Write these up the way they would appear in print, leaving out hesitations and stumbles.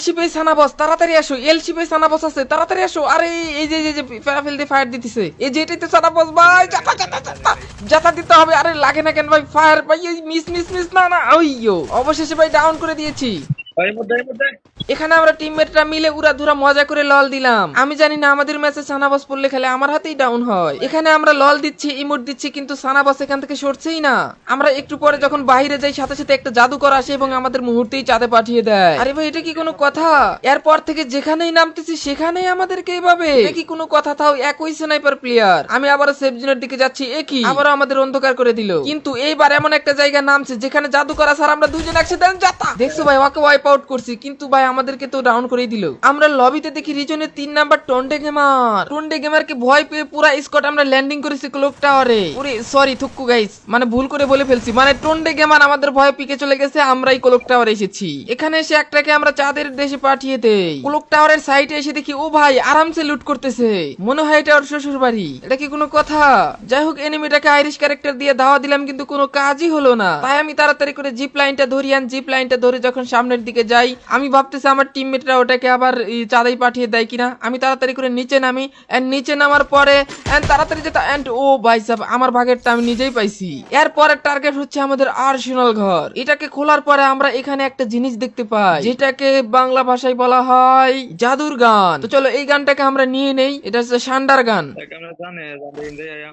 LC pay সানা বস তাড়াতাড়ি আসো, LC pay সানা বস আছে তাড়াতাড়ি আসো। আরে এই যে প্যারাফিল দিয়ে ফায়ার দিতেছে, এই যে এটাই তো সানা বস ভাই, যাতা দিতে হবে। আরে লাগে না কেন ভাই ফায়ার ভাই, মিস মিস মিস না না, ওইয়ো অবশেষে ভাই ডাউন করে দিয়েছি। এখানে আমরা টিমমেটরা মিলে উড়াধুরা মজা করে লল দিলাম। আমি জানি না আমাদের ম্যাচে সানাবস পড়লে খেলে আমার হাতেই ডাউন হয়। এখানে আমরা লল দিচ্ছি, ইমোট দিচ্ছি, কিন্তু সানাবস এখান থেকে সরছেই না। আমরা একটু পরে যখন বাইরে যাই সাথে সাথে একটা জাদুকর আসে এবং আমাদের মুহূর্তেই চাঁদে পাঠিয়ে দেয়। আরে ভাই এটা কি কোনো কথা? এরপর থেকে যেখানেই নামতেছি সেখানেই আমাদেরকে এইভাবে, এটা কি কোনো কথা? তাও একই স্নাইপার প্লেয়ার। আমি আবারও সেফ জোনের দিকে যাচ্ছি, একই আবারও আমাদের অন্ধকার করে দিল। কিন্তু এইবার এমন একটা জায়গা নামছে যেখানে জাদুকর আছে আর আমরা দুজন একসাথে যাতা। দেখছো ভাই ওকে ওয়াইপ আউট করছি, কিন্তু ভাই আমাদেরকে তো ডাউন করেই দিল। আমরা লবিতে দেখি রিজনের 3 নাম্বার টন্ডে গেমারকে ভয় পেয়ে পুরা স্কোয়াড আমরা ল্যান্ডিং করেছি ক্লক টাওয়ারে। ওরে সরি থুক্কু গাইস, মানে ভুল করে বলে ফেলছি, মানে টন্ডে গেমার আমাদের ভয় পিকে চলে গেছে, আমরাই ক্লক টাওয়ারে এসেছি। এখানে এসে একটাকে আমরা চাঁদের দেশে পাঠিয়ে দেই। ক্লক টাওয়ারের সাইডে এসে দেখি ও ভাই আরামসে লুট করতেছে, মনে হয় এটা ওর শ্বশুর বাড়ি। এটা কি কোনো কথা? যাই হোক এনিমিটাকে আইরিশ ক্যারেক্টার দিয়ে ধাওয়া দিলাম কিন্তু কোনো কাজই হলো না। তাই আমি তাড়াতাড়ি করে জিপ লাইনটা জিপ লাইনটা ধরে যখন সামনের দিকে যাই আমি ভাবতেছি আমার টিমমেটরা ওটাকে আবার চাঁদাই পাঠিয়ে দেয় কিনা। আমি তাড়াতাড়ি করে নিচে নামি, এন্ড নিচে নামার পরে তাড়াতাড়ি যেটা এন্ড ও ভাই সাহেব আমার ভাগেরটা আমি নিজেই পাইছি। এরপরের টার্গেট হচ্ছে আমাদের আর্সেনাল ঘর। এটাকে খোলার পরে আমরা এখানে একটা জিনিস দেখতে পাই যেটাকে বাংলা ভাষায় বলা হয় জাদুর গান। তো চলো এই গানটাকে আমরা নিয়ে নেই, এটা হচ্ছে শান্ডার গান।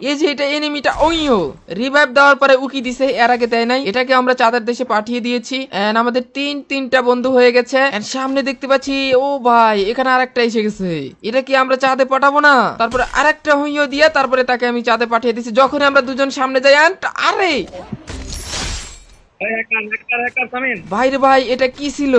এই যে এটা এনিমিটা ওইও রিভাইভ দেওয়ার পরে উকি দিছে, এর আগে দেয় নাই। এটাকে আমরা চাঁদের দেশে পাঠিয়ে দিয়েছি এন্ড আমাদের তিনটা বন্ধু হয়ে গেছে। সামনে দেখতে পাচ্ছি ও ভাই এখানে আরেকটা এসে গেছে, এটা কি আমরা চাঁদে পাঠাবো না? তারপরে আরেকটা হইও দিয়ে তারপরে তাকে আমি চাঁদে পাঠিয়ে দিছি। যখন আমরা দুজন সামনে যাই আরে ভাই রে ভাই এটা কি ছিল?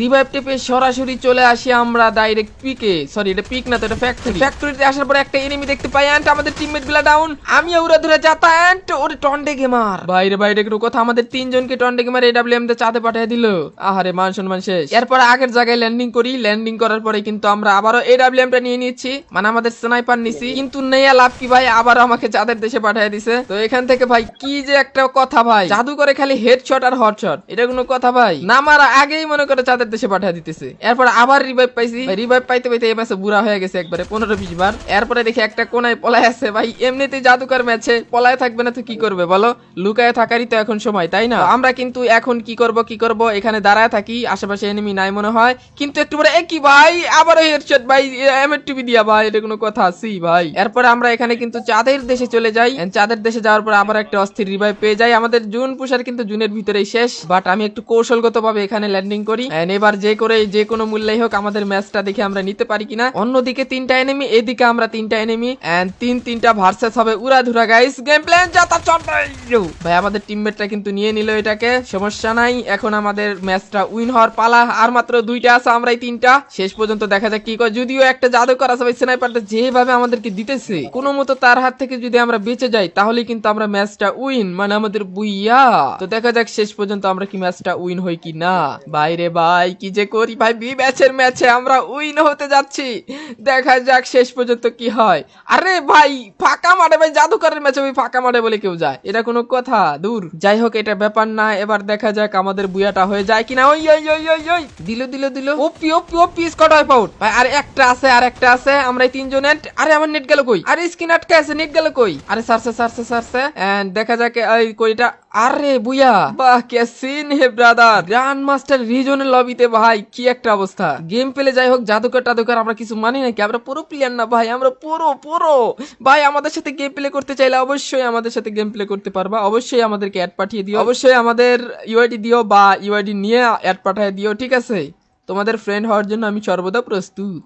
রিভাইভ টেপে সরাসরি চলে আসি আমরা ডাইরেক্ট পিকে, সরি এটা পিক না তো এটা ফ্যাক্টরিতে আসার পরে একটা এনিমি দেখতে পাই এন্ড আমাদের টিমমেট গুলা ডাউন, আমি ওরা ধরে যাতা এন্ড ওরে টন্ডে গেমার। ভাই রে ভাই এটা একটু কথা, আমাদের তিনজনকে টন্ডে গেমার এডব্লিউএম তে চাঁদে পাঠিয়ে দিল। আহারে মান সম্মান শেষ। এরপর আগের জায়গায় ল্যান্ডিং করি, ল্যান্ডিং করার পরে কিন্তু আমরা আবারও এডব্লিউএম টা নিয়ে নিচ্ছি, মানে আমাদের স্নাইপার নিছি, কিন্তু নেয়া লাভ কি ভাই আবার আমাকে চাঁদের দেশে পাঠিয়ে দিছে। তো এখান থেকে ভাই কি যে একটা কথা ভাই, জাদু করে খালি হেডশট আর হটশট, এটা কোনো কথা ভাই? নামার আগেই মনে করে চাঁদের দেশে পাঠিয়ে দিতেছে। এরপর আবার রিভাইভ পাইছি, রিভাইভ পাইতে পাইতে এই ম্যাচে বুড়া হয়ে গেছে একবারে 15-20 বার। এরপরে দেখি একটা কোনায় পলায় আছে, ভাই এমনিতেই জাদুকর ম্যাচে পলায় থাকবে না তো কি করবে বলো? লুকায় থাকারই তো এখন সময়, তাই না? আমরা কিন্তু এখন কি করব এখানে দাঁড়ায় থাকি, আশেপাশে এনিমি নাই মনে হয়, কিন্তু একটু পরে একই ভাই আবার হেডশট ভাই এমএটিভি দিয়া, ভাই এটা কোনো কথা আছে ভাই? এরপর আমরা এখানে কিন্তু চাঁদের দেশে চলে যাই, চাঁদের দেশে যাওয়ার পর আবার একটা অস্থির রিভাইভ পেয়ে যাই। আমাদের জুন পুষার কিন্তু জুনের ভিতরেই শেষ, বাট আমি একটু কৌশলগত ভাবে এখানে ল্যান্ডিং করি এবার যে কোনো মূল্যেই হোক আমাদের ম্যাচটা দেখে আমরা নিতে পারি কিনা। অন্যদিকে 3টা এনিমি, এদিকে আমরা 3টা এনিমি এন্ড তিনটা ভার্সেস হবে উড়াধুরা গাইস। গেম প্ল্যান যাতা চটাই ভাই আমাদের টিমমেটরা কিন্তু নিয়ে নিল এটাকে, সমস্যা নাই। এখন আমাদের ম্যাচটা উইন হওয়ার পালা, আর মাত্র 2টা আছে, আমরাই 3টা। শেষ পর্যন্ত দেখা যাক কি করে। যদিও একটা জাদুকর আছে ভাই, স্নাইপারটা যেভাবে আমাদেরকে দিতেছে কোনো মতো তার হাত থেকে যদি আমরা বেঁচে যাই তাহলে কিন্তু আমরা ম্যাচটা উইন, মানে আমাদের বুইয়া। তো দেখা যাক শেষ পর্যন্ত আমরা কি ম্যাচটা উইন হই কি না। ভাই রে ভাই কি যে করি ভাই, ম্যাচে আমরা উইন হতে যাচ্ছি, দেখা যাক শেষ পর্যন্ত কি হয়। আরে ভাই ফাঁকা মাঠে ভাই, জাদুকরের ম্যাচে ভাই ফাঁকা মাঠে বলে কেউ যায়, এটা কোনো কথা? দূর। যাই হোক এটা ব্যাপার না, এবার দেখা যাক আমাদের বুয়াটা হয়ে যায় কিনা। ওই ওই ওই ওই ওই দিল ওপি স্কট ওয়াইপ আউট ভাই। আর একটা আছে আমরা 3 জন। আরে আমার নেট গেল কই? আরে স্ক্রিন আটকে আছে, নেট গেল কই? আরে সারছে এন্ড দেখা যাক এই কইটা। আরে বুয়া বাহ কে সিন হে ব্রাদার, গ্র্যান্ড মাস্টার রিজনের লবিতে ভাই কি একটা অবস্থা। গেম পেলে যাই হোক জাদুকর আমরা কিছু মানি নাকি? আমরা পুরো প্লেয়ার না ভাই, আমরা পুরো ভাই। আমাদের সাথে গেম প্লে করতে চাইলে অবশ্যই আমাদের সাথে গেম প্লে করতে পারবা, অবশ্যই আমাদেরকে অ্যাড পাঠিয়ে দিও, অবশ্যই আমাদের ইউআইডি দিও বা ইউআইডি নিয়ে অ্যাড পাঠিয়ে দিও, ঠিক আছে? তোমাদের ফ্রেন্ড হওয়ার জন্য আমি সর্বদা প্রস্তুত।